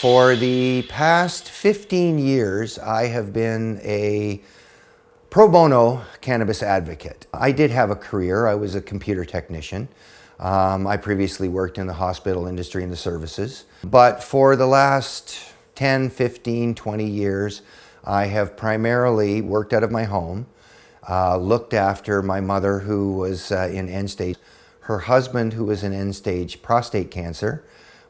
For the past 15 years, I have been a pro bono cannabis advocate. I did have a career. I was a computer technician. I previously worked in the hospital industry and the services. But for the last 10, 15, 20 years, I have primarily worked out of my home, looked after my mother who was in end stage, her husband who was in end stage prostate cancer,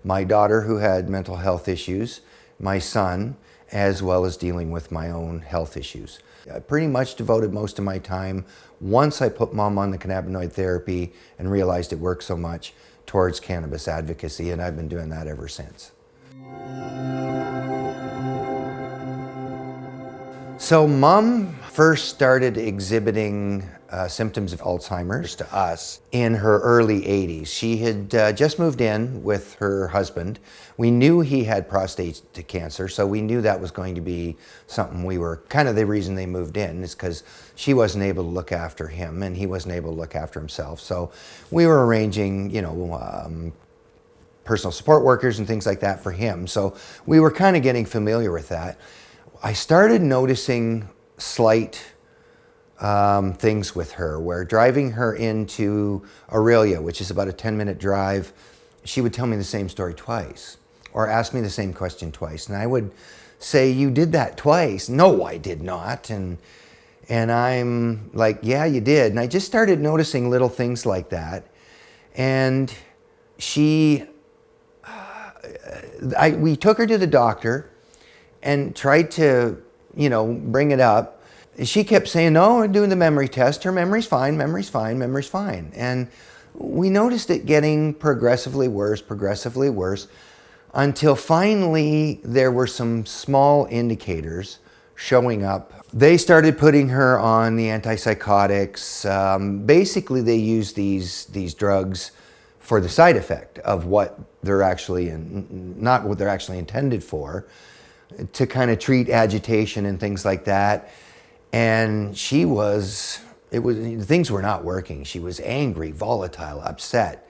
my daughter who had mental health issues, my son, as well as dealing with my own health issues. I pretty much devoted most of my time, once I put mom on the cannabinoid therapy and realized it worked so much, towards cannabis advocacy, and I've been doing that ever since. So mom first started exhibiting symptoms of Alzheimer's to us in her early 80s. She had just moved in with her husband. We knew he had prostate cancer, so we knew that was going to be something we were, kind of the reason they moved in is because she wasn't able to look after him and he wasn't able to look after himself. So we were arranging, personal support workers and things like that for him. So we were kind of getting familiar with that. I started noticing slight things with her, where driving her into Aurelia, which is about a 10-minute drive, she would tell me the same story twice or ask me the same question twice. And I would say, "You did that twice." "No, I did not." And I'm like, "Yeah, you did." And I just started noticing little things like that. And we took her to the doctor and tried to, bring it up. She kept saying, "No, we're doing the memory test. Her memory's fine, memory's fine, memory's fine." And we noticed it getting progressively worse, until finally there were some small indicators showing up. They started putting her on the antipsychotics. Basically, they use these drugs for the side effect of what they're actually, not what they're actually intended for, to kind of treat agitation and things like that. And things were not working. She was angry, volatile, upset,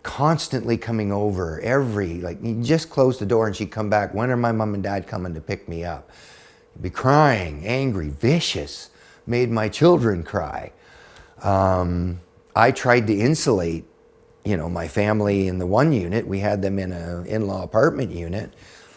constantly coming over you just close the door and she'd come back. "When are my mom and dad coming to pick me up?" Be crying, angry, vicious, made my children cry. I tried to insulate, my family in the one unit. We had them in an in-law apartment unit.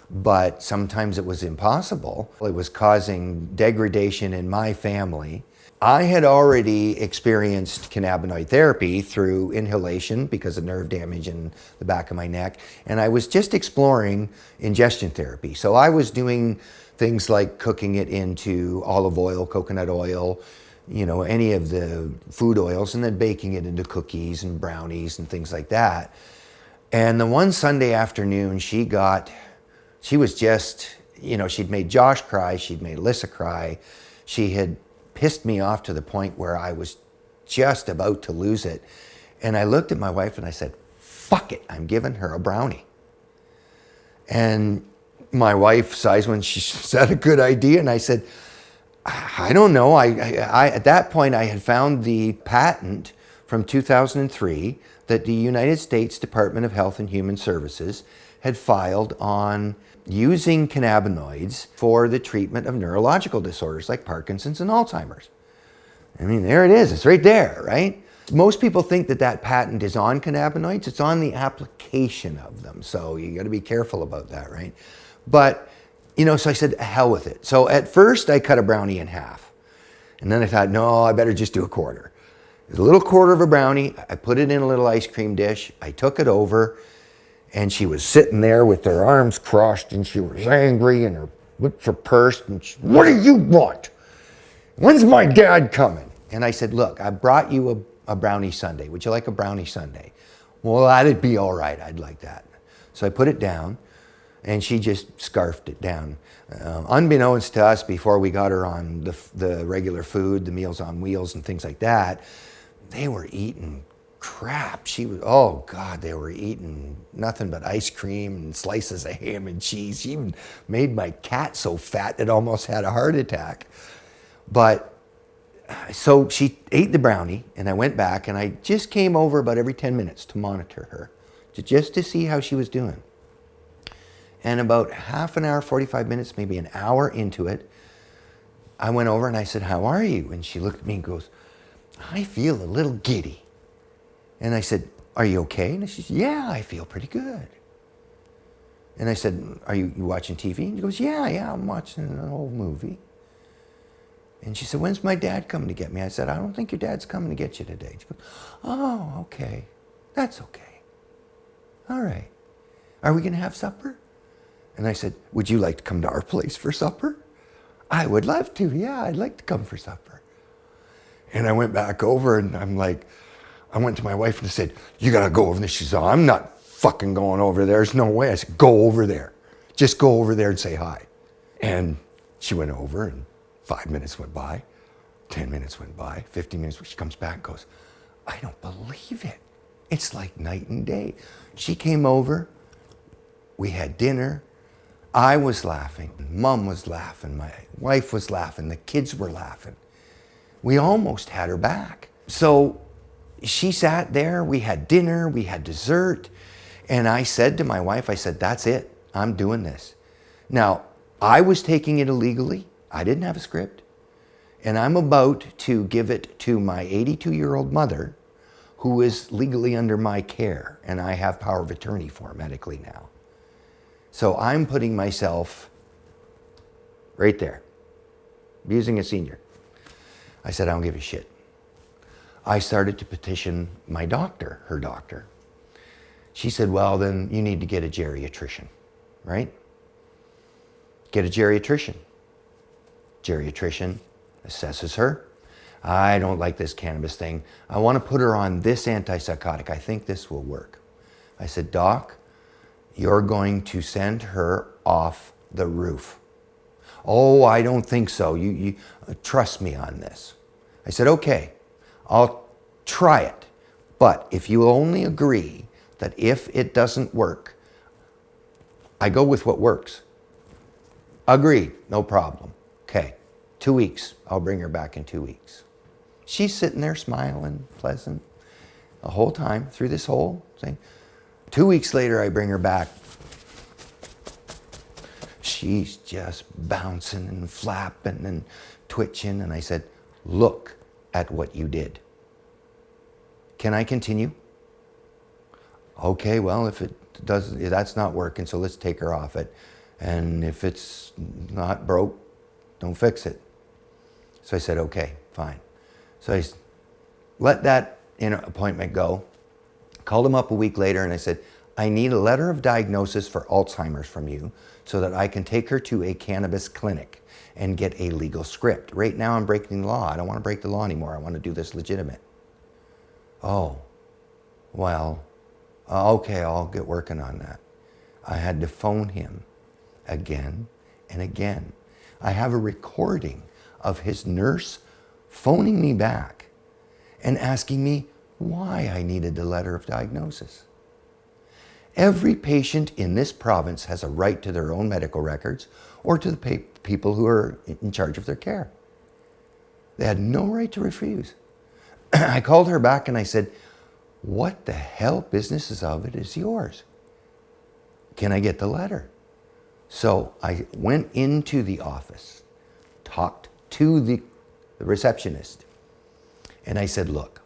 But sometimes it was impossible. It was causing degradation in my family. I had already experienced cannabinoid therapy through inhalation because of nerve damage in the back of my neck. And I was just exploring ingestion therapy. So I was doing things like cooking it into olive oil, coconut oil, any of the food oils, and then baking it into cookies and brownies and things like that. And the one Sunday afternoon, she was just, she'd made Josh cry, she'd made Alyssa cry. She had pissed me off to the point where I was just about to lose it. And I looked at my wife and I said, "Fuck it, I'm giving her a brownie." And my wife sighs when she said a good idea. And I said, "I don't know." I at that point, I had found the patent from 2003 that the United States Department of Health and Human Services had filed on using cannabinoids for the treatment of neurological disorders like Parkinson's and Alzheimer's. I mean, there it is. It's right there, right? Most people think that patent is on cannabinoids. It's on the application of them. So you got to be careful about that, right? But, so I said, hell with it. So at first I cut a brownie in half. And then I thought, no, I better just do a quarter. There's a little quarter of a brownie. I put it in a little ice cream dish. I took it over. And she was sitting there with her arms crossed and she was angry and her lips were pursed and "What do you want? When's my dad coming?" And I said, "Look, I brought you a brownie sundae. Would you like a brownie sundae?" "Well, that'd be all right. I'd like that." So I put it down and she just scarfed it down. Unbeknownst to us, before we got her on the regular food, the Meals on Wheels and things like that, they were eating crap. They were eating nothing but ice cream and slices of ham and cheese. She even made my cat so fat it almost had a heart attack. But so she ate the brownie and I went back and I just came over about every 10 minutes to monitor her, just to see how she was doing. And about half an hour, 45 minutes, maybe an hour into it, I went over and I said, how are you? And she looked at me and goes, I feel a little giddy. And I said, are you okay? And she said, yeah, I feel pretty good. And I said, are you watching TV? And she goes, yeah, I'm watching an old movie. And she said, when's my dad coming to get me? I said, I don't think your dad's coming to get you today. She goes, oh, okay. That's okay. All right. Are we going to have supper? And I said, would you like to come to our place for supper? I would love to. Yeah, I'd like to come for supper. And I went back over and I went to my wife and I said, you got to go over there. She said, I'm not fucking going over there. There's no way. I said, go over there. Just go over there and say hi. And she went over and 5 minutes went by, 10 minutes went by, 15 minutes. She comes back and goes, I don't believe it. It's like night and day. She came over. We had dinner. I was laughing. Mom was laughing. My wife was laughing. The kids were laughing. We almost had her back. So she sat there. We had dinner. We had dessert. And I said to my wife, I said, that's it. I'm doing this. Now, I was taking it illegally. I didn't have a script. And I'm about to give it to my 82-year-old mother, who is legally under my care. And I have power of attorney for her medically now. So I'm putting myself right there, abusing a senior. I said, I don't give a shit. I started to petition my doctor, her doctor. She said, well, then you need to get a geriatrician, right? Get a geriatrician. Geriatrician assesses her. I don't like this cannabis thing. I want to put her on this antipsychotic. I think this will work. I said, Doc, you're going to send her off the roof. Oh, I don't think so. You trust me on this. I said, okay, I'll try it. But if you only agree that if it doesn't work, I go with what works. Agreed, no problem. Okay, 2 weeks. I'll bring her back in 2 weeks. She's sitting there smiling, pleasant, the whole time through this whole thing. 2 weeks later, I bring her back. She's just bouncing and flapping and twitching. And I said, look at what you did. Can I continue? Okay, well, if that's not working, so let's take her off it. And if it's not broke, don't fix it. So I said, okay, fine. So I let that appointment go. Called him up a week later and I said, I need a letter of diagnosis for Alzheimer's from you so that I can take her to a cannabis clinic and get a legal script. Right now I'm breaking the law. I don't want to break the law anymore. I want to do this legitimate. Oh, well, okay, I'll get working on that. I had to phone him again and again. I have a recording of his nurse phoning me back and asking me why I needed the letter of diagnosis. Every patient in this province has a right to their own medical records or to the people who are in charge of their care. They had no right to refuse. I called her back and I said, what the hell business of it is yours? Can I get the letter? So I went into the office, talked to the receptionist, and I said, look,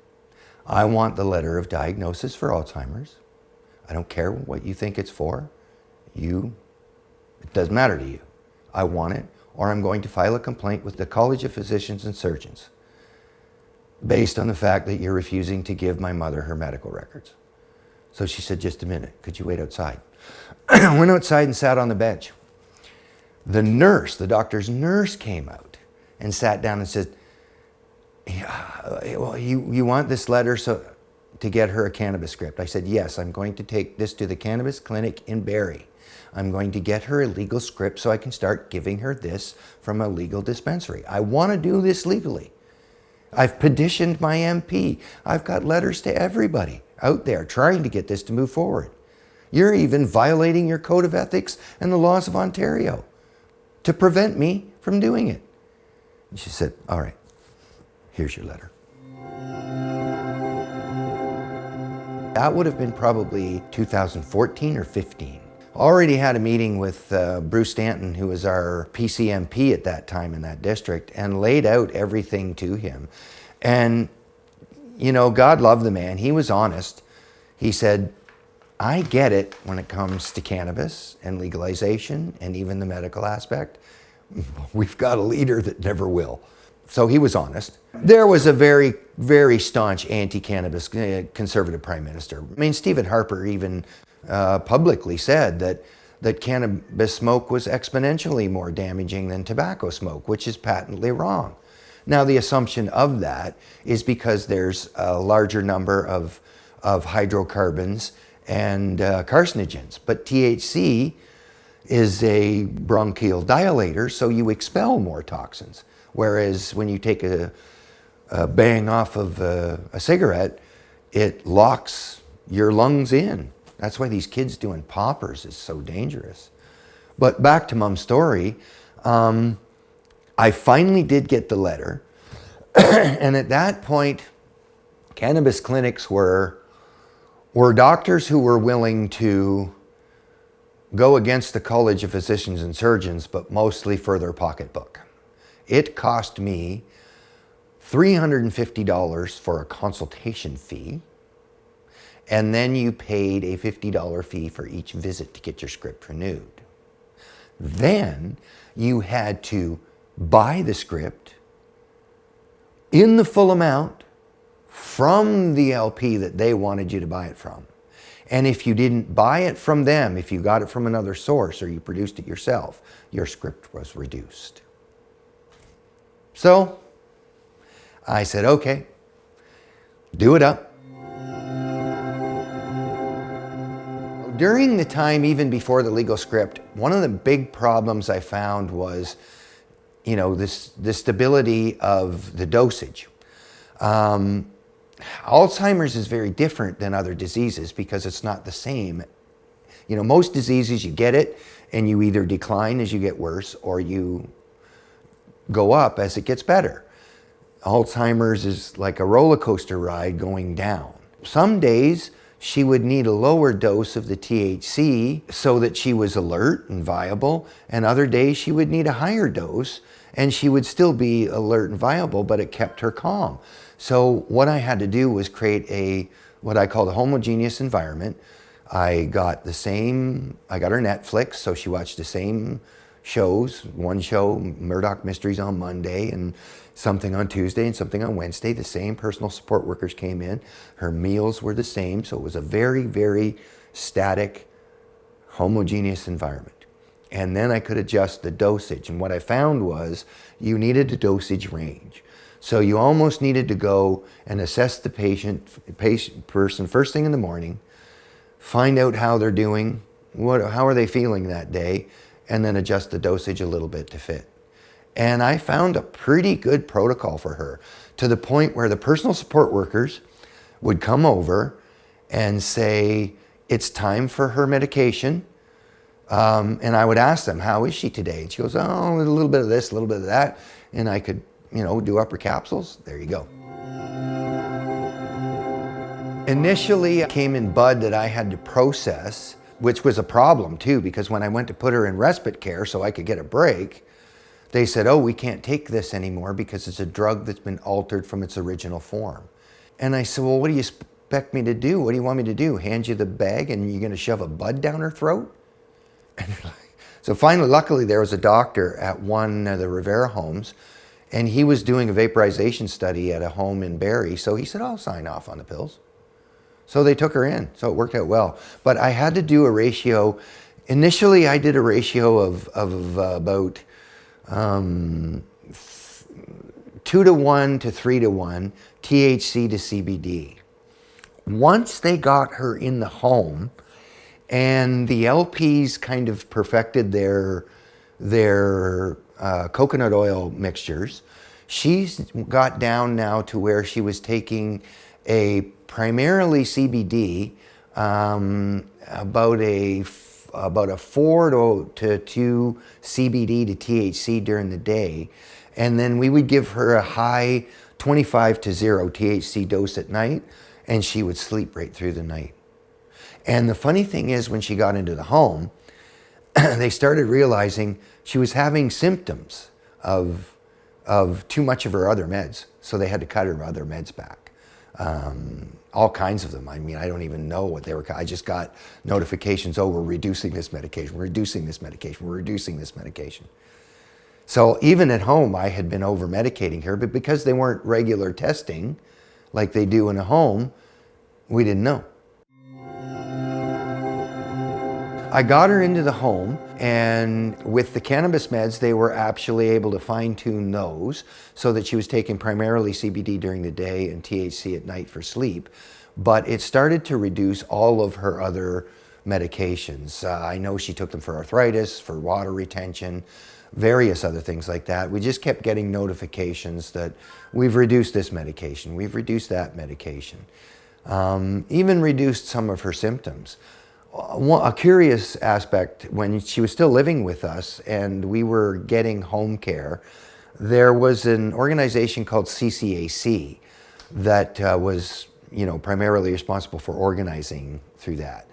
I want the letter of diagnosis for Alzheimer's. I don't care what you think it's for. It doesn't matter to you. I want it, or I'm going to file a complaint with the College of Physicians and Surgeons based on the fact that you're refusing to give my mother her medical records. So she said, just a minute, could you wait outside? I went outside and sat on the bench. The nurse, the doctor's nurse, came out and sat down and said, yeah, well, you want this letter to get her a cannabis script? I said, yes, I'm going to take this to the cannabis clinic in Barrie. I'm going to get her a legal script so I can start giving her this from a legal dispensary. I want to do this legally. I've petitioned my MP. I've got letters to everybody out there trying to get this to move forward. You're even violating your code of ethics and the laws of Ontario to prevent me from doing it. And she said, all right, here's your letter. That would have been probably 2014 or 15. Already had a meeting with Bruce Stanton, who was our PCMP at that time in that district, and laid out everything to him. And, you know, God loved the man. He was honest. He said, I get it when it comes to cannabis and legalization and even the medical aspect. We've got a leader that never will. So he was honest. There was a very, very staunch anti-cannabis conservative prime minister. I mean, Stephen Harper even publicly said that cannabis smoke was exponentially more damaging than tobacco smoke, which is patently wrong. Now, the assumption of that is because there's a larger number of hydrocarbons and carcinogens, but THC is a bronchial dilator, so you expel more toxins. Whereas when you take a bang off of a cigarette, it locks your lungs in. That's why these kids doing poppers is so dangerous. But back to Mom's story, I finally did get the letter. And at that point, cannabis clinics were doctors who were willing to go against the College of Physicians and Surgeons, but mostly for their pocketbook. It cost me $350 for a consultation fee, and then you paid a $50 fee for each visit to get your script renewed. Then you had to buy the script in the full amount from the LP that they wanted you to buy it from. And if you didn't buy it from them, if you got it from another source or you produced it yourself, your script was reduced. So I said, okay, do it up. During the time, even before the legal script, one of the big problems I found was, you know, the stability of the dosage. Alzheimer's is very different than other diseases because it's not the same. You know, most diseases you get it and you either decline as you get worse or you go up as it gets better. Alzheimer's is like a roller coaster ride going down. Some days she would need a lower dose of the THC so that she was alert and viable, and other days she would need a higher dose and she would still be alert and viable, but it kept her calm. So what I had to do was create what I called a homogeneous environment. I got her Netflix, so she watched the same shows. One show, Murdoch Mysteries on Monday, and something on Tuesday and something on Wednesday. The same personal support workers came in. Her meals were the same, so it was a very, very static, homogeneous environment. And then I could adjust the dosage. And what I found was you needed a dosage range. So you almost needed to go and assess the person first thing in the morning, find out how they're doing, how are they feeling that day, and then adjust the dosage a little bit to fit. And I found a pretty good protocol for her, to the point where the personal support workers would come over and say, it's time for her medication. And I would ask them, how is she today? And she goes, oh, a little bit of this, a little bit of that. And I could, you know, do upper capsules. There you go. Initially, it came in bud that I had to process, which was a problem too, because when I went to put her in respite care so I could get a break, they said, oh, we can't take this anymore because it's a drug that's been altered from its original form. And I said, well, what do you expect me to do? What do you want me to do? Hand you the bag and you're gonna shove a bud down her throat? So finally, luckily, there was a doctor at one of the Rivera homes, and he was doing a vaporization study at a home in Barrie. So he said, I'll sign off on the pills. So they took her in. So it worked out well. But I had to do a ratio. Initially, I did a ratio of about 2 to 1 to 3 to 1 THC to CBD. Once they got her in the home, and the LPs kind of perfected their coconut oil mixtures, she's got down now to where she was taking a primarily CBD, about a 4 to 2 CBD to THC during the day, and then we would give her a high 25 to 0 THC dose at night, and she would sleep right through the night. And the funny thing is, when she got into the home, they started realizing she was having symptoms of too much of her other meds. So they had to cut her other meds back. All kinds of them. I mean, I don't even know what they were. I just got notifications, oh, we're reducing this medication, we're reducing this medication, we're reducing this medication. So even at home, I had been over-medicating her, but because they weren't regular testing like they do in a home, we didn't know. I got her into the home, and with the cannabis meds, they were actually able to fine-tune those so that she was taking primarily CBD during the day and THC at night for sleep. But it started to reduce all of her other medications. I know she took them for arthritis, for water retention, various other things like that. We just kept getting notifications that we've reduced this medication, we've reduced that medication, even reduced some of her symptoms. A curious aspect, when she was still living with us and we were getting home care, there was an organization called CCAC that was, primarily responsible for organizing through that.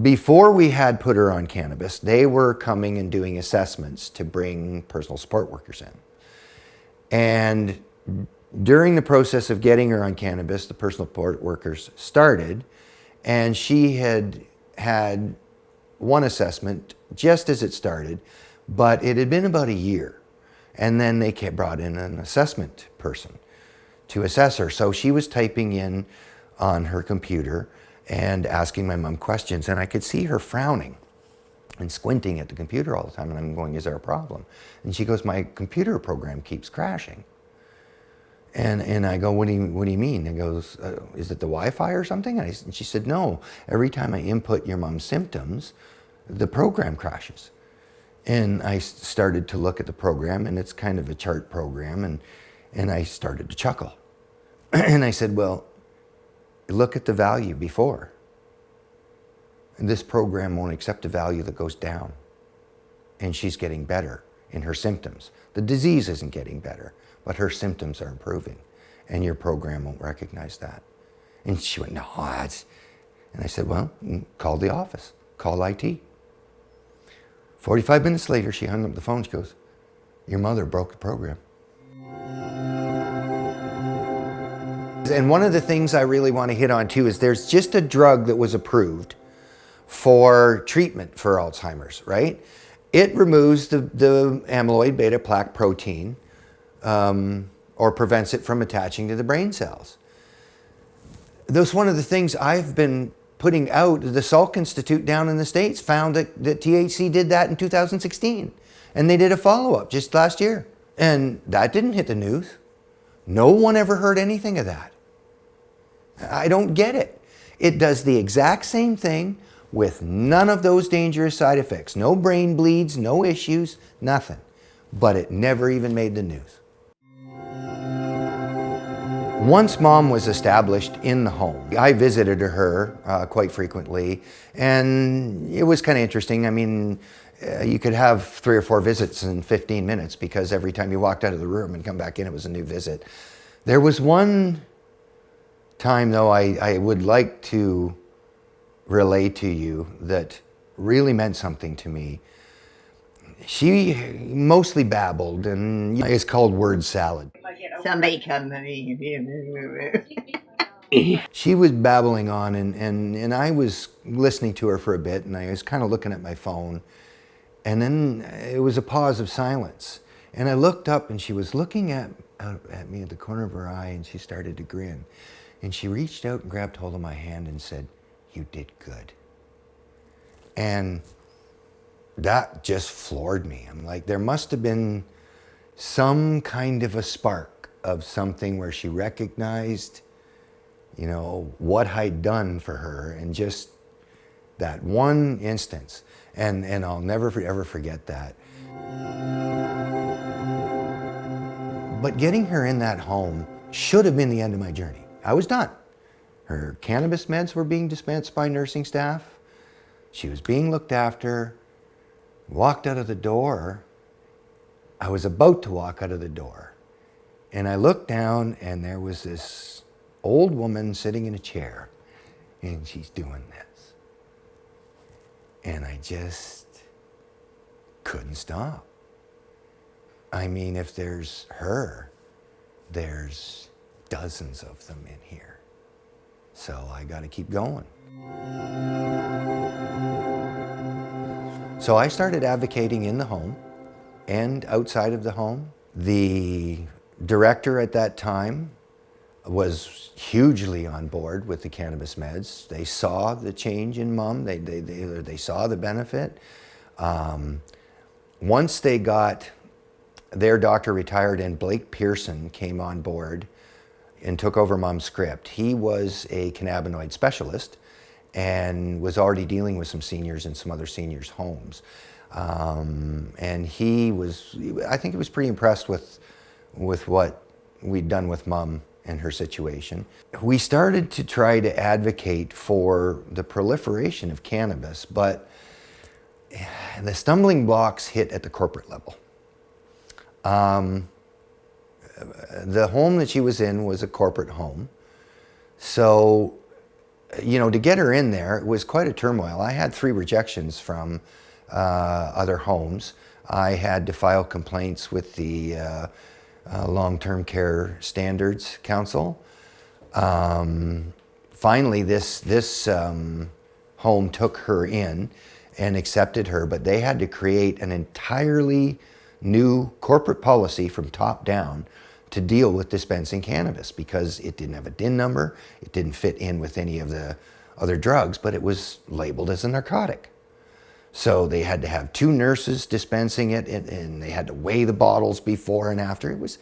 Before we had put her on cannabis, they were coming and doing assessments to bring personal support workers in. And during the process of getting her on cannabis, the personal support workers started, and she had one assessment just as it started, but it had been about a year. And then they brought in an assessment person to assess her. So she was typing in on her computer and asking my mom questions, and I could see her frowning and squinting at the computer all the time, and I'm going, is there a problem? And she goes, my computer program keeps crashing. And I go, what do you mean? And goes, is it the Wi-Fi or something? And she said, no, every time I input your mom's symptoms, the program crashes. And I started to look at the program, and it's kind of a chart program, and I started to chuckle. And I said, well, look at the value before. And this program won't accept a value that goes down. And she's getting better in her symptoms. The disease isn't getting better, but her symptoms are improving, and your program won't recognize that. And she went, no, that's... And I said, well, call the office, call IT. 45 minutes later, she hung up the phone. She goes, your mother broke the program. And one of the things I really want to hit on too is there's just a drug that was approved for treatment for Alzheimer's, right? It removes the amyloid beta plaque protein, or prevents it from attaching to the brain cells. That's one of the things I've been putting out. The Salk Institute down in the States found that THC did that in 2016. And they did a follow-up just last year. And that didn't hit the news. No one ever heard anything of that. I don't get it. It does the exact same thing with none of those dangerous side effects. No brain bleeds, no issues, nothing. But it never even made the news. Once mom was established in the home, I visited her quite frequently, and it was kind of interesting. I mean, you could have 3 or 4 visits in 15 minutes because every time you walked out of the room and come back in, it was a new visit. There was one time, though, I would like to relay to you that really meant something to me. She mostly babbled, and it's called word salad. Somebody come to me. She was babbling on, and I was listening to her for a bit, and I was kind of looking at my phone, and then it was a pause of silence. And I looked up, and she was looking at me at the corner of her eye, and she started to grin. And she reached out and grabbed hold of my hand and said, "You did good." And that just floored me. I'm like, there must have been some kind of a spark of something where she recognized, what I'd done for her, and just that one instance. And I'll never ever forget that. But getting her in that home should have been the end of my journey. I was done. Her cannabis meds were being dispensed by nursing staff. She was being looked after. Walked out of the door. I was about to walk out of the door. And I looked down, and there was this old woman sitting in a chair, and she's doing this. And I just couldn't stop. I mean, if there's her, there's dozens of them in here. So I got to keep going. So I started advocating in the home and outside of the home. The director at that time was hugely on board with the cannabis meds. They saw the change in Mom. They saw the benefit. Once they got their doctor retired and Blake Pearson came on board and took over Mom's script. He was a cannabinoid specialist and was already dealing with some seniors in some other seniors' homes. And I think he was pretty impressed with what we'd done with Mom and her situation. We started to try to advocate for the proliferation of cannabis, but the stumbling blocks hit at the corporate level. The home that she was in was a corporate home. So, to get her in there, it was quite a turmoil. I had 3 rejections from other homes. I had to file complaints with the Long-Term Care Standards Council. Finally, this home took her in and accepted her, but they had to create an entirely new corporate policy from top down to deal with dispensing cannabis because it didn't have a DIN number, it didn't fit in with any of the other drugs, but it was labeled as a narcotic. So they had to have 2 nurses dispensing it, and they had to weigh the bottles before and after. It was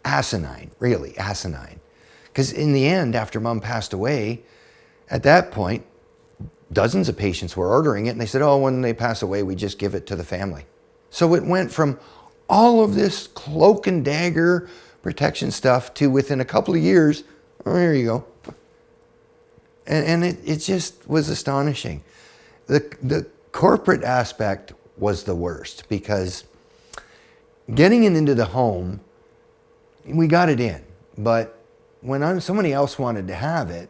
asinine, really asinine. Because in the end, after Mom passed away, at that point, dozens of patients were ordering it, and they said, oh, when they pass away, we just give it to the family. So it went from all of this cloak and dagger protection stuff to within a couple of years, oh, here you go. And it just was astonishing. The corporate aspect was the worst because getting it into the home, we got it in. But when somebody else wanted to have it,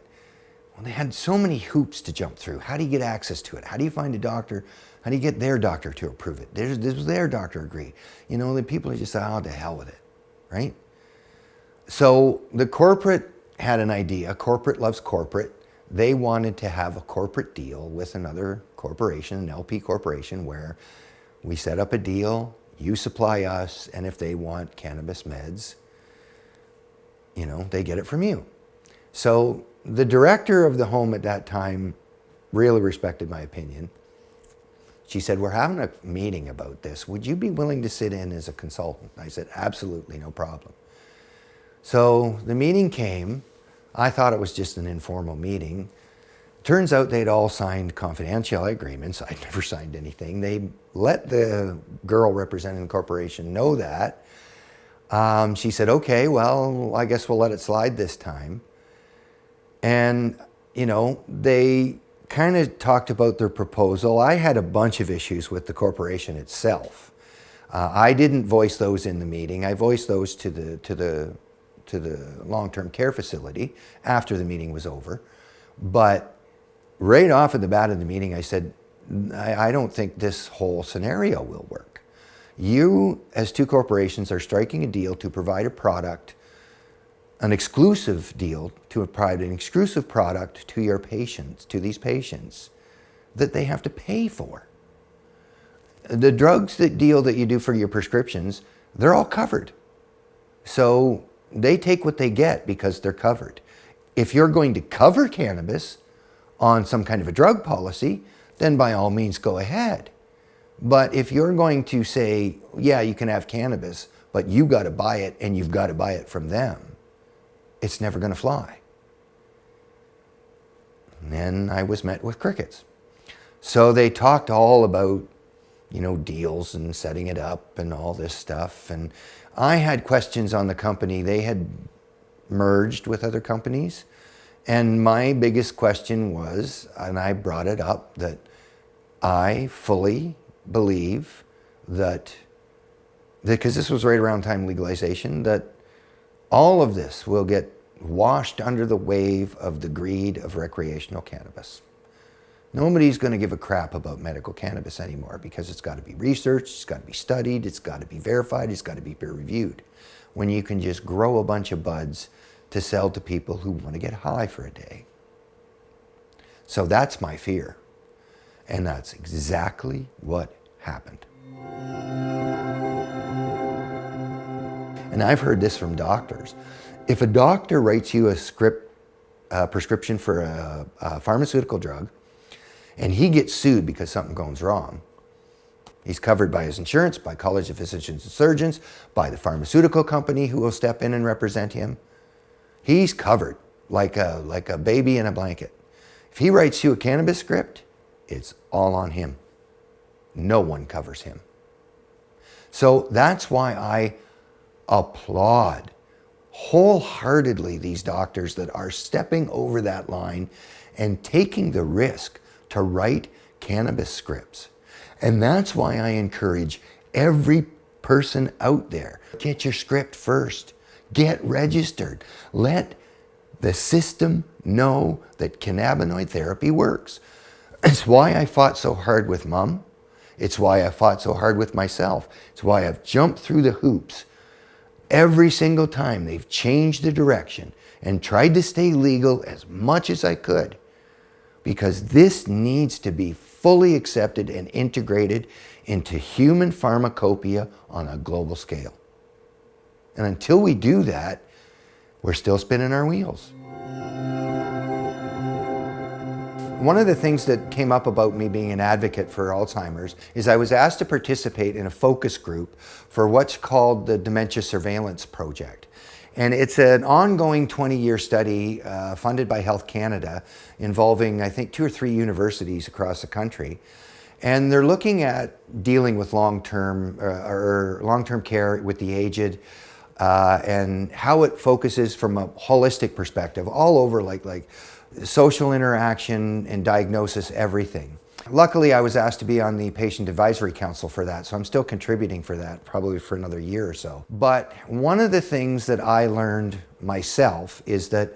well, they had so many hoops to jump through. How do you get access to it? How do you find a doctor? How do you get their doctor to approve it? This was their doctor agreed. The people are just, oh, to hell with it, right? So the corporate had an idea. Corporate loves corporate. They wanted to have a corporate deal with another corporation, an LP corporation, where we set up a deal, you supply us, and if they want cannabis meds, they get it from you. So the director of the home at that time really respected my opinion. She said, we're having a meeting about this. Would you be willing to sit in as a consultant? I said, absolutely, no problem. So the meeting came. I thought it was just an informal meeting. Turns out they'd all signed confidentiality agreements. I'd never signed anything. They let the girl representing the corporation know that. She said, okay, well, I guess we'll let it slide this time. And, they kind of talked about their proposal. I had a bunch of issues with the corporation itself. I didn't voice those in the meeting. I voiced those to the long-term care facility after the meeting was over. But right off at the bat of the meeting, I said, I don't think this whole scenario will work. You, as 2 corporations, are striking a deal to provide a product, an exclusive deal to provide an exclusive product to your patients, to these patients, that they have to pay for. The drugs that you do for your prescriptions, they're all covered. So they take what they get because they're covered. If you're going to cover cannabis on some kind of a drug policy, then by all means go ahead. But if you're going to say, yeah, you can have cannabis, but you got to buy it and you've got to buy it from them, it's never going to fly. And then I was met with crickets. So they talked all about, deals and setting it up and all this stuff. And I had questions on the company. They had merged with other companies. And my biggest question was, and I brought it up, that I fully believe that, because this was right around time legalization, that all of this will get washed under the wave of the greed of recreational cannabis. Nobody's going to give a crap about medical cannabis anymore because it's got to be researched, it's got to be studied, it's got to be verified, it's got to be peer reviewed. When you can just grow a bunch of buds to sell to people who want to get high for a day. So that's my fear. And that's exactly what happened. And I've heard this from doctors. If a doctor writes you a prescription for a pharmaceutical drug, and he gets sued because something goes wrong, he's covered by his insurance, by College of Physicians and Surgeons, by the pharmaceutical company who will step in and represent him. He's covered like a baby in a blanket. If he writes you a cannabis script, it's all on him. No one covers him. So that's why I applaud wholeheartedly these doctors that are stepping over that line and taking the risk to write cannabis scripts. And that's why I encourage every person out there, get your script first. Get registered. Let the system know that cannabinoid therapy works. It's why I fought so hard with Mom. It's why I fought so hard with myself. It's why I've jumped through the hoops every single time they've changed the direction and tried to stay legal as much as I could, because this needs to be fully accepted and integrated into human pharmacopoeia on a global scale. And until we do that, we're still spinning our wheels. One of the things that came up about me being an advocate for Alzheimer's is I was asked to participate in a focus group for what's called the Dementia Surveillance Project. And it's an ongoing 20-year study funded by Health Canada involving, I think, 2 or 3 universities across the country. And they're looking at dealing with long-term care with the aged, and how it focuses from a holistic perspective all over, like social interaction and diagnosis, everything. Luckily, I was asked to be on the Patient Advisory Council for that, so I'm still contributing for that, probably for another year or so. But one of the things that I learned myself is that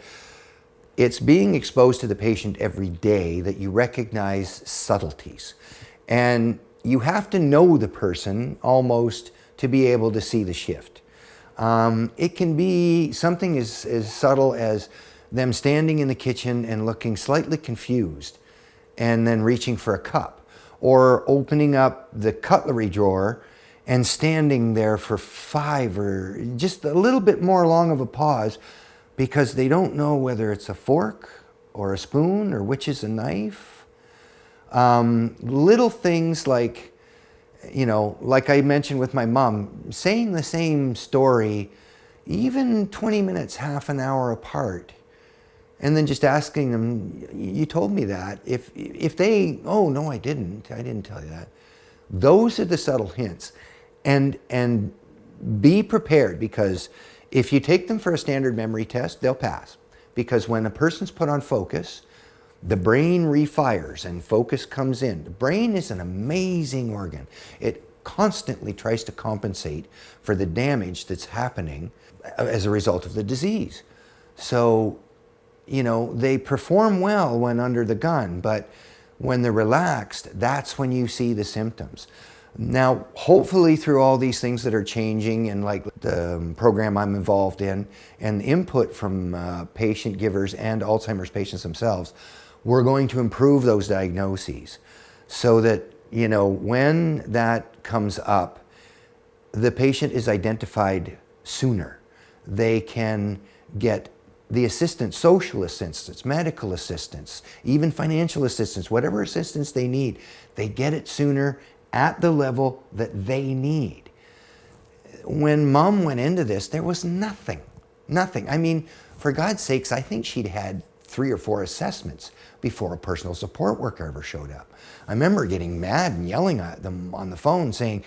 it's being exposed to the patient every day that you recognize subtleties. And you have to know the person almost to be able to see the shift. It can be something as subtle as them standing in the kitchen and looking slightly confused and then reaching for a cup, or opening up the cutlery drawer and standing there for 5 or just a little bit more long of a pause because they don't know whether it's a fork or a spoon or which is a knife. Little things like, like I mentioned with my mom, saying the same story, even 20 minutes, half an hour apart, and then just asking them, you told me that. If they, oh, no, I didn't tell you that. Those are the subtle hints. And be prepared, because if you take them for a standard memory test, they'll pass. Because when a person's put on focus, the brain refires and focus comes in. The brain is an amazing organ. It constantly tries to compensate for the damage that's happening as a result of the disease. So, they perform well when under the gun, but when they're relaxed, that's when you see the symptoms. Now, hopefully through all these things that are changing, and like the program I'm involved in, and input from patient givers and Alzheimer's patients themselves, we're going to improve those diagnoses so that, when that comes up, the patient is identified sooner. They can get the assistance, social assistance, medical assistance, even financial assistance, whatever assistance they need, they get it sooner at the level that they need. When Mom went into this, there was nothing. I mean, for God's sakes, I think she'd had 3 or 4 assessments before a personal support worker ever showed up. I remember getting mad and yelling at them on the phone saying,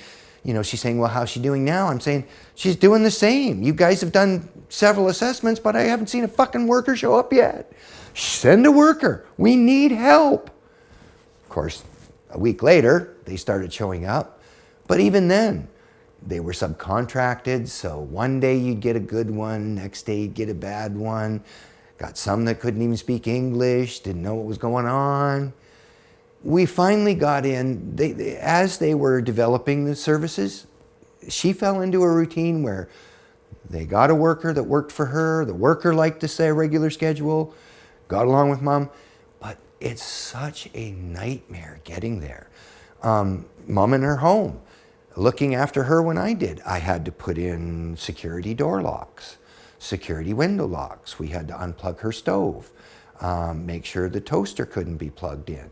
she's saying, well, how's she doing now? I'm saying, she's doing the same. You guys have done several assessments, but I haven't seen a fucking worker show up yet. Send a worker. We need help. Of course, a week later, they started showing up. But even then, they were subcontracted. So one day you'd get a good one, next day you'd get a bad one. Got some that couldn't even speak English, didn't know what was going on. we finally got in, as they were developing the services, she fell into a routine where they got a worker that worked for her. The worker liked to say a regular schedule, got along with mom. But it's such a nightmare getting there. Mom in her home, looking after her when I did. I had to put in security door locks, security window locks. We had to unplug her stove, make sure the toaster couldn't be plugged in.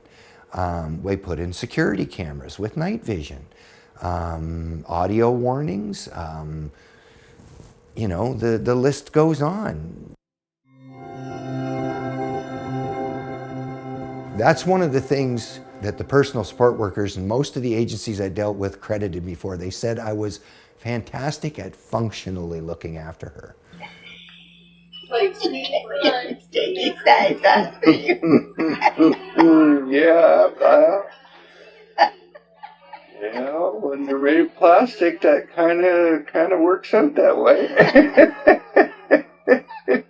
We put in security cameras with night vision, audio warnings, the list goes on. That's one of the things that the personal support workers and most of the agencies I dealt with credited me for. They said I was fantastic at functionally looking after her. Like, Stevie says that for you. Yeah, when you're made plastic, that kind of works out that way.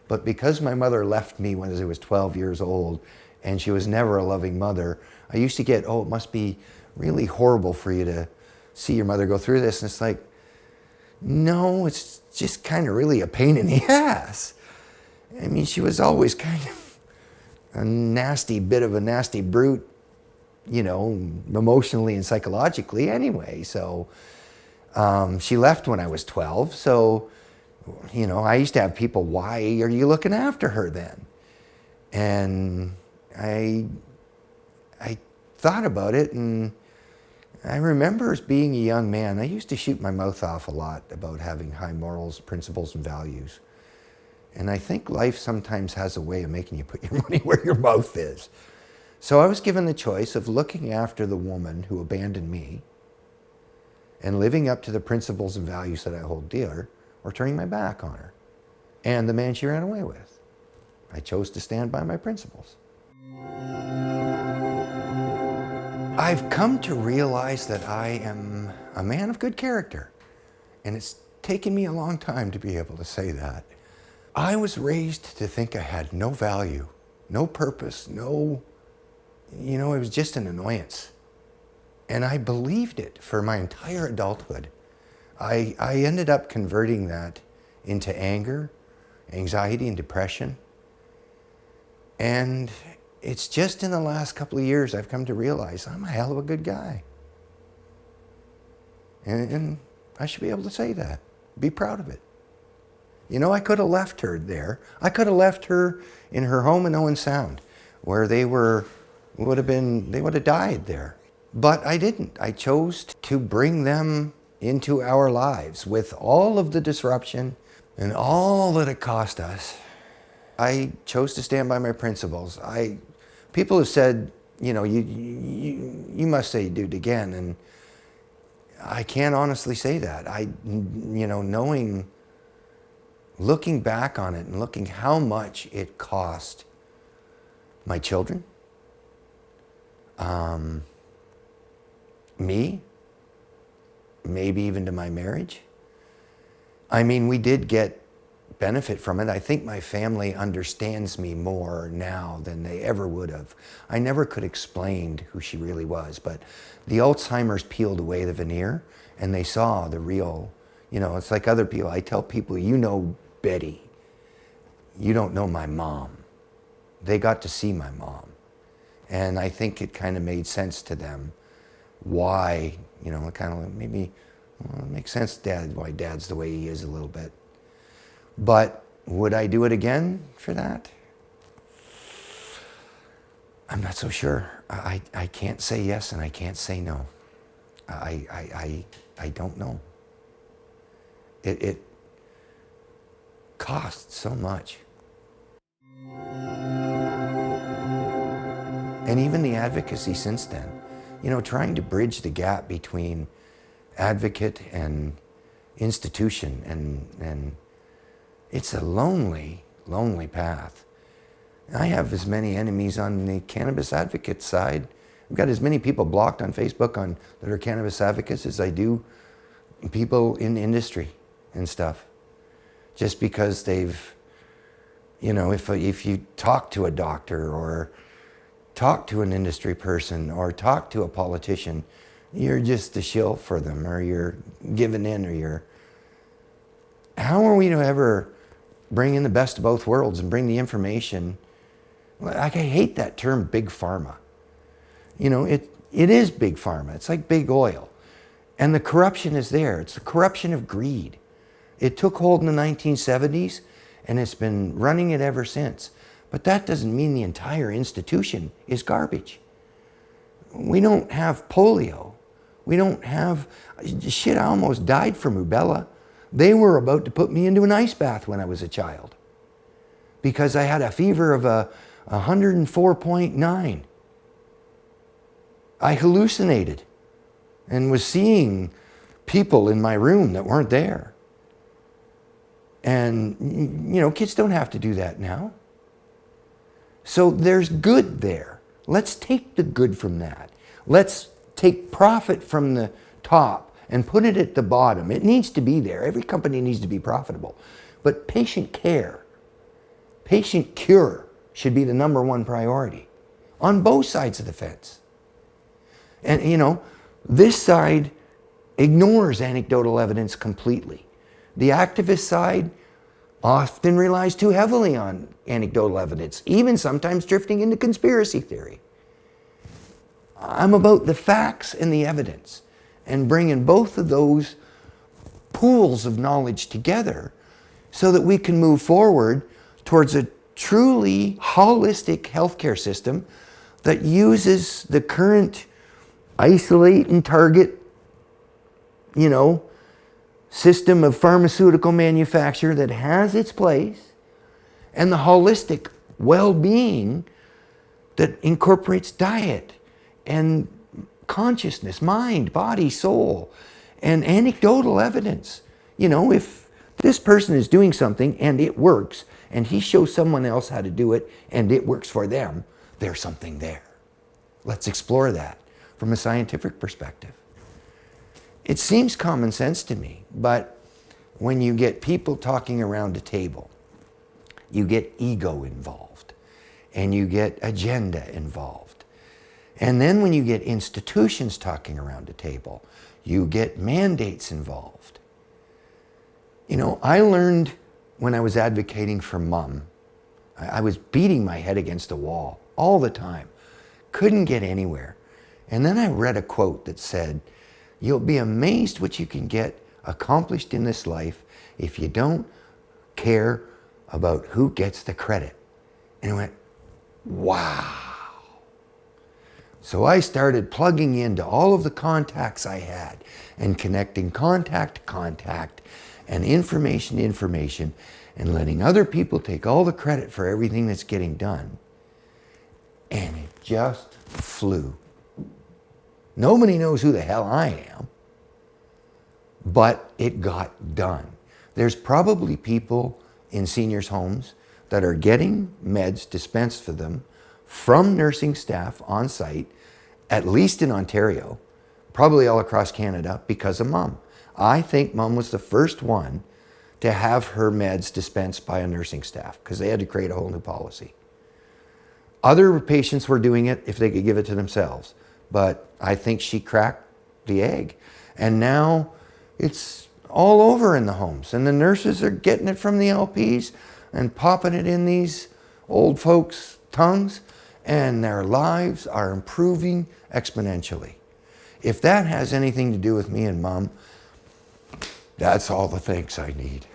But because my mother left me when I was 12 years old, and she was never a loving mother, I used to get, it must be really horrible for you to see your mother go through this. And it's like, no, it's just kind of really a pain in the ass. I mean, she was always kind of a nasty brute, emotionally and psychologically anyway. So she left when I was 12. So, I used to have people, why are you looking after her then? And I thought about it, and I remember as being a young man, I used to shoot my mouth off a lot about having high morals, principles, and values. And I think life sometimes has a way of making you put your money where your mouth is. So I was given the choice of looking after the woman who abandoned me and living up to the principles and values that I hold dear, or turning my back on her and the man she ran away with. I chose to stand by my principles. I've come to realize that I am a man of good character, and it's taken me a long time to be able to say that. I was raised to think I had no value, no purpose, it was just an annoyance. And I believed it for my entire adulthood. I ended up converting that into anger, anxiety, and depression. And it's just in the last couple of years I've come to realize I'm a hell of a good guy. And I should be able to say that, be proud of it. I could have left her there. I could have left her in her home in Owen Sound, where they would have died there. But I didn't. I chose to bring them into our lives with all of the disruption and all that it cost us. I chose to stand by my principles. People have said, you must say do it again, and I can't honestly say that. Looking back on it and looking how much it cost my children, me, maybe even to my marriage. I mean, we did get benefit from it. I think my family understands me more now than they ever would have. I never could explain who she really was, but the Alzheimer's peeled away the veneer and they saw the real, it's like other people. I tell people, Betty, you don't know my mom. They got to see my mom. And I think it kind of made sense to them why, it kind of maybe it makes sense, why Dad's the way he is a little bit. But would I do it again for that? I'm not so sure. I can't say yes and I can't say no. I don't know. It costs so much. And even the advocacy since then, trying to bridge the gap between advocate and institution, and it's a lonely, lonely path. I have as many enemies on the cannabis advocate side. I've got as many people blocked on Facebook that are cannabis advocates as I do people in industry and stuff. Just because they've, if you talk to a doctor or talk to an industry person or talk to a politician, you're just a shill for them, or you're giving in, or you're... How are we to ever bring in the best of both worlds and bring the information? Like, I hate that term, big pharma. You know, it is big pharma. It's like big oil. And the corruption is there. It's the corruption of greed. It took hold in the 1970s, and it's been running it ever since. But that doesn't mean the entire institution is garbage. We don't have polio. We don't have... Shit, I almost died from rubella. They were about to put me into an ice bath when I was a child because I had a fever of 104.9. I hallucinated and was seeing people in my room that weren't there. And, you know, kids don't have to do that now. So there's good there. Let's take the good from that. Let's take profit from the top and put it at the bottom. It needs to be there. Every company needs to be profitable. But patient care, patient cure should be the #1 priority on both sides of the fence. And, you know, this side ignores anecdotal evidence completely. The activist side often relies too heavily on anecdotal evidence, even sometimes drifting into conspiracy theory. I'm about the facts and the evidence and bringing both of those pools of knowledge together so that we can move forward towards a truly holistic healthcare system that uses the current isolate and target, you know, system of pharmaceutical manufacture that has its place, and the holistic well-being that incorporates diet and consciousness, mind, body, soul, and anecdotal evidence. You know, if this person is doing something and it works, and he shows someone else how to do it and it works for them, there's something there. Let's explore that from a scientific perspective. It seems common sense to me, but when you get people talking around a table, you get ego involved, and you get agenda involved. And then when you get institutions talking around a table, you get mandates involved. You know, I learned when I was advocating for Mum, I was beating my head against a wall all the time, couldn't get anywhere. And then I read a quote that said, "You'll be amazed what you can get accomplished in this life if you don't care about who gets the credit." And I went, wow. So I started plugging into all of the contacts I had and connecting contact to contact and information to information and letting other people take all the credit for everything that's getting done. And it just flew. Nobody knows who the hell I am, but it got done. There's probably people in seniors' homes that are getting meds dispensed for them from nursing staff on site, at least in Ontario, probably all across Canada, because of Mum. I think Mum was the first one to have her meds dispensed by a nursing staff because they had to create a whole new policy. Other patients were doing it if they could give it to themselves, but I think she cracked the egg. And now it's all over in the homes, and the nurses are getting it from the LPs and popping it in these old folks' tongues, and their lives are improving exponentially. If that has anything to do with me and Mum, that's all the thanks I need.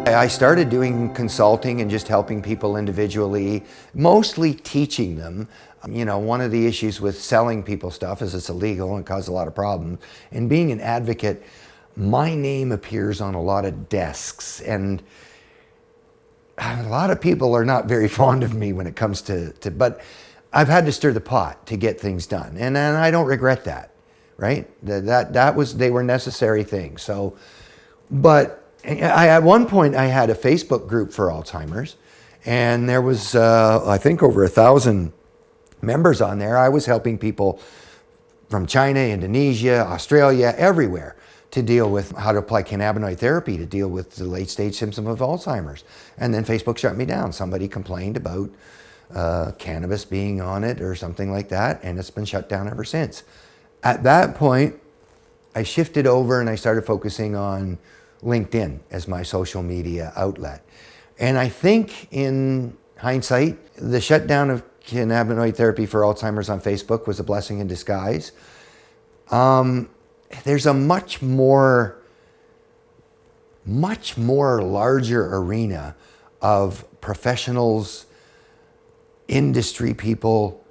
I started doing consulting and just helping people individually, mostly teaching them. You know, one of the issues with selling people stuff is it's illegal and causes a lot of problems. And being an advocate, my name appears on a lot of desks, and a lot of people are not very fond of me when it comes to but I've had to stir the pot to get things done, and I don't regret that, right? They were necessary things. So, but at one point I had a Facebook group for Alzheimer's, and there was I think over 1,000 members on there. I was helping people from China, Indonesia, Australia, everywhere, to deal with how to apply cannabinoid therapy to deal with the late stage symptoms of Alzheimer's. And then Facebook shut me down. Somebody complained about cannabis being on it or something like that, and it's been shut down ever since. At that point, I shifted over and I started focusing on LinkedIn as my social media outlet. And I think in hindsight, the shutdown of cannabinoid therapy for Alzheimer's on Facebook was a blessing in disguise. There's a much more larger arena of professionals, industry people,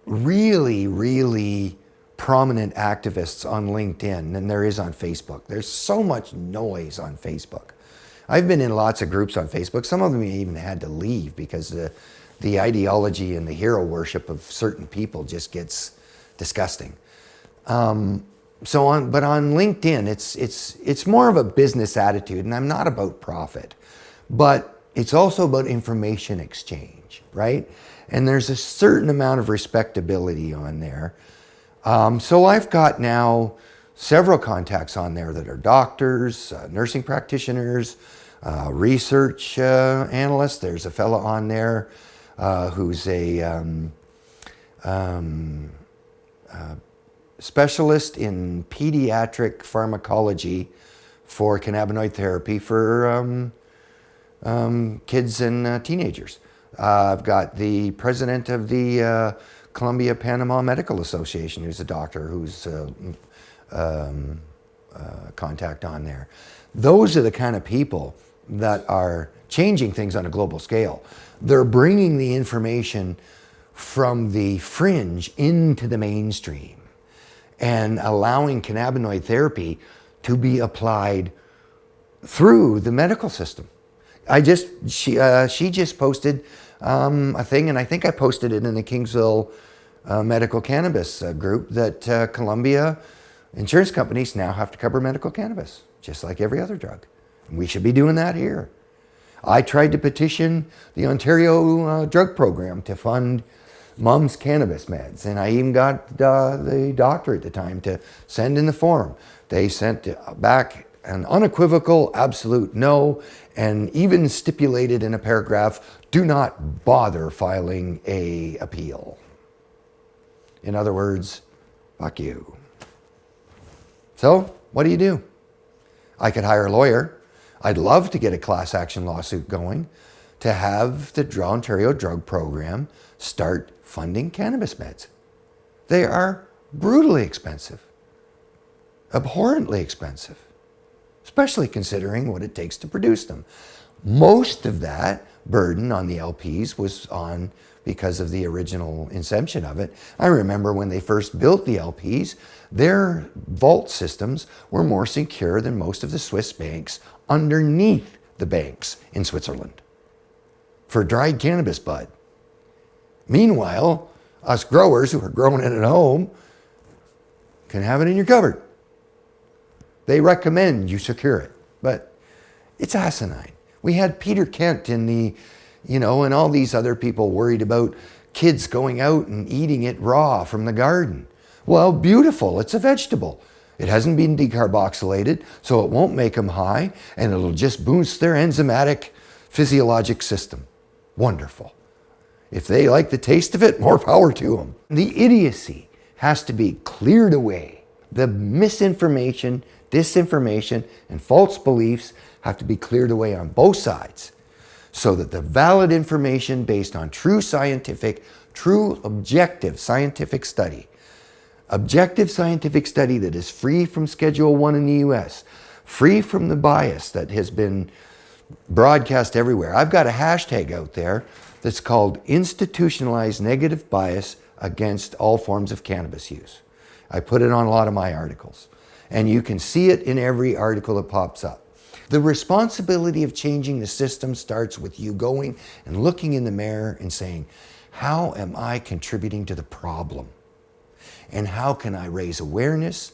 really prominent activists on LinkedIn than there is on Facebook. There's so much noise on Facebook. I've been in lots of groups on Facebook. Some of them even had to leave because the ideology and the hero worship of certain people just gets disgusting. But on LinkedIn, it's more of a business attitude, and I'm not about profit, but it's also about information exchange, right? And there's a certain amount of respectability on there. So I've got now several contacts on there that are doctors, nursing practitioners, research analysts. There's a fellow on there who's a specialist in pediatric pharmacology for cannabinoid therapy for kids and teenagers. I've got the president of the Columbia Panama Medical Association, who's a doctor, who's contact on there. Those are the kind of people that are changing things on a global scale. They're bringing the information from the fringe into the mainstream and allowing cannabinoid therapy to be applied through the medical system. She just posted a thing, and I think I posted it in the Kingsville medical cannabis group, that Columbia insurance companies now have to cover medical cannabis, just like every other drug. And we should be doing that here. I tried to petition the Ontario drug program to fund mom's cannabis meds, and I even got the doctor at the time to send in the form. They sent back an unequivocal absolute no, and even stipulated in a paragraph, do not bother filing a appeal. In other words, fuck you. So what do? I could hire a lawyer. I'd love to get a class action lawsuit going to have the Ontario drug program start funding cannabis meds. They are brutally expensive, abhorrently expensive, especially considering what it takes to produce them. Most of that burden on the LPs was on because of the original inception of it. I remember when they first built the LPs, their vault systems were more secure than most of the Swiss banks underneath the banks in Switzerland for dried cannabis bud. Meanwhile, us growers who are growing it at home can have it in your cupboard. They recommend you secure it, but it's asinine. We had Peter Kent in the, and all these other people worried about kids going out and eating it raw from the garden. Well, beautiful, it's a vegetable. It hasn't been decarboxylated, so it won't make them high, and it'll just boost their enzymatic physiologic system. Wonderful. If they like the taste of it, more power to them. The idiocy has to be cleared away. The misinformation, disinformation, and false beliefs have to be cleared away on both sides so that the valid information based on true objective scientific study that is free from Schedule 1 in the US, free from the bias that has been broadcast everywhere. I've got a hashtag out there that's called institutionalized negative bias against all forms of cannabis use. I put it on a lot of my articles, and you can see it in every article that pops up. The responsibility of changing the system starts with you going and looking in the mirror and saying, how am I contributing to the problem? And how can I raise awareness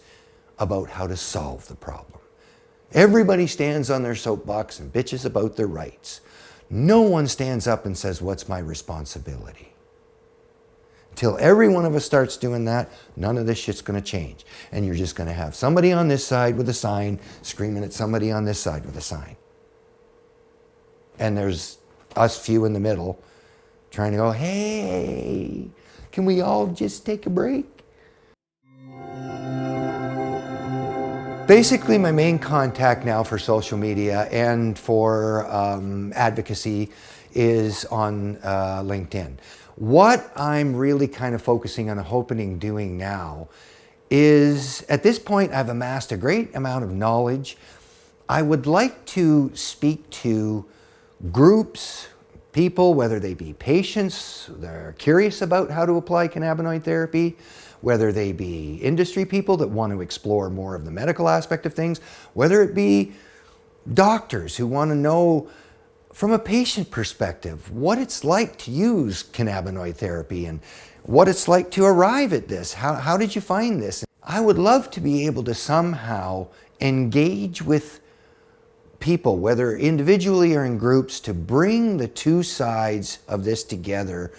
about how to solve the problem? Everybody stands on their soapbox and bitches about their rights. No one stands up and says, what's my responsibility? Till every one of us starts doing that, none of this shit's gonna change. And you're just gonna have somebody on this side with a sign screaming at somebody on this side with a sign. And there's us few in the middle trying to go, hey, can we all just take a break? Basically, my main contact now for social media and for advocacy is on LinkedIn. What I'm really kind of focusing on hoping doing now is, at this point, I've amassed a great amount of knowledge. I would like to speak to groups, people, whether they be patients that are curious about how to apply cannabinoid therapy, whether they be industry people that want to explore more of the medical aspect of things, whether it be doctors who want to know from a patient perspective what it's like to use cannabinoid therapy and what it's like to arrive at this. How did you find this? I would love to be able to somehow engage with people, whether individually or in groups, to bring the two sides of this together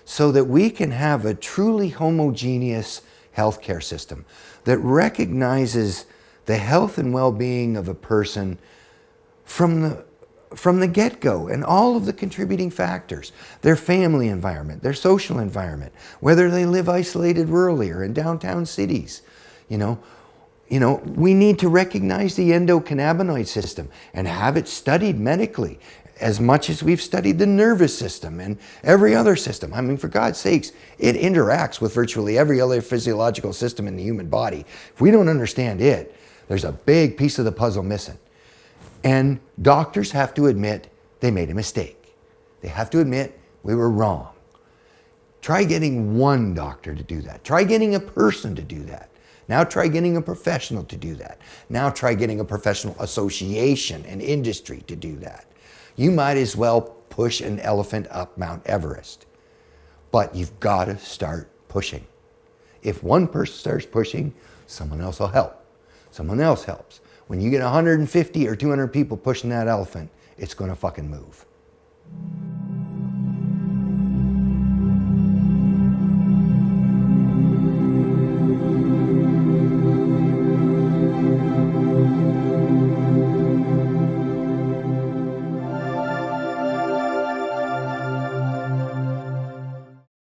so that we can have a truly homogeneous healthcare system that recognizes the health and well-being of a person from the get-go, and all of the contributing factors, their family environment, their social environment, whether they live isolated rurally or in downtown cities. You know, we need to recognize the endocannabinoid system and have it studied medically as much as we've studied the nervous system and every other system. I mean, for God's sakes, it interacts with virtually every other physiological system in the human body. If we don't understand it, there's a big piece of the puzzle missing. And doctors have to admit they made a mistake. They have to admit we were wrong. Try getting one doctor to do that. Try getting a person to do that. Now try getting a professional to do that. Now try getting a professional association and industry to do that. You might as well push an elephant up Mount Everest. But you've got to start pushing. If one person starts pushing, someone else will help. Someone else helps. When you get 150 or 200 people pushing that elephant, it's going to fucking move.